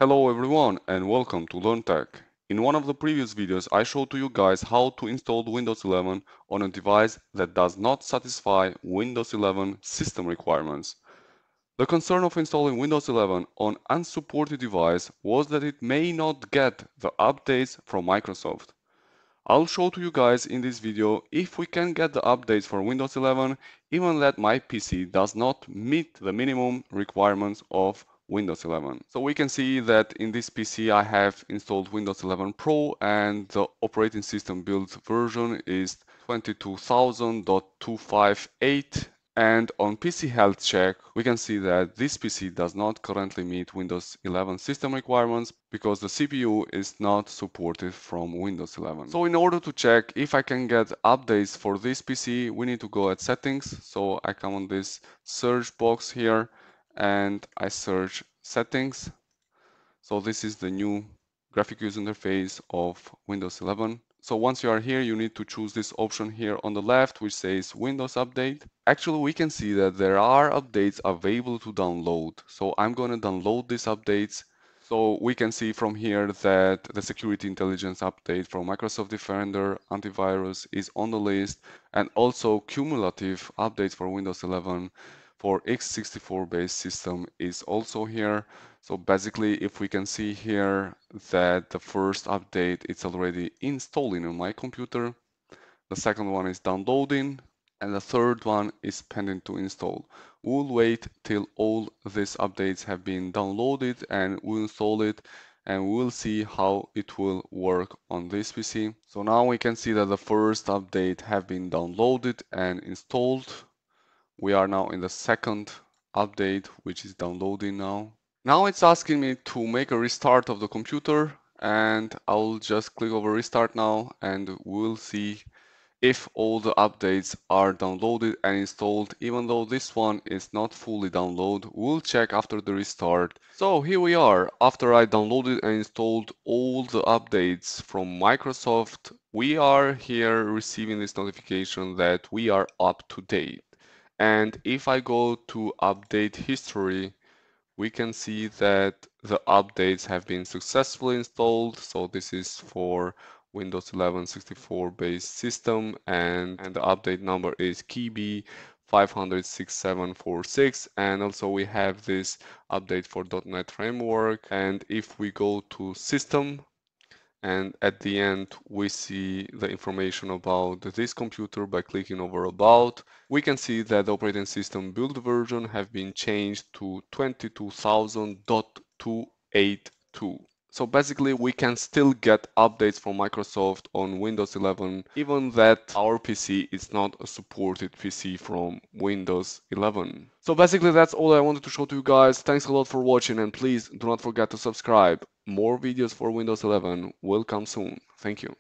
Hello everyone and welcome to Learn Tech. In one of the previous videos I showed to you guys how to install Windows 11 on a device that does not satisfy Windows 11 system requirements. The concern of installing Windows 11 on unsupported device was that it may not get the updates from Microsoft. I'll show to you guys in this video if we can get the updates for Windows 11 even that my PC does not meet the minimum requirements of Windows 11. So we can see that in this PC I have installed Windows 11 Pro and the operating system build version is 22,000.258. And on PC health check, we can see that this PC does not currently meet Windows 11 system requirements because the CPU is not supported from Windows 11. So in order to check if I can get updates for this PC, we need to go at settings. So I come on this search box here and I search settings. So this is the new graphic user interface of Windows 11. So once you are here, you need to choose this option here on the left, which says Windows Update. Actually, we can see that there are updates available to download. So I'm going to download these updates. So we can see from here that the security intelligence update from Microsoft Defender antivirus is on the list, and also cumulative updates for Windows 11 for x64 based system is also here. So basically, if we can see here that the first update it's already installing on my computer, the second one is downloading, and the third one is pending to install. We'll wait till all these updates have been downloaded and we'll install it, and we'll see how it will work on this PC. So now we can see that the first update have been downloaded and installed. We are now in the second update, which is downloading now. Now it's asking me to make a restart of the computer, and I'll just click over restart now and we'll see if all the updates are downloaded and installed. Even though this one is not fully downloaded, we'll check after the restart. So here we are. After I downloaded and installed all the updates from Microsoft, we are here receiving this notification that we are up to date. And if I go to update history, we can see that the updates have been successfully installed. So this is for Windows 11 64 based system, and the update number is KB 5006746, and also we have this update for .NET Framework. And if we go to system, and at the end we see the information about this computer by clicking over about, we can see that the operating system build version have been changed to 22,000.282. So basically we can still get updates from Microsoft on Windows 11 even that our PC is not a supported PC from Windows 11. So basically that's all I wanted to show to you guys. Thanks a lot for watching, and please do not forget to subscribe. More videos for Windows 11 will come soon. Thank you.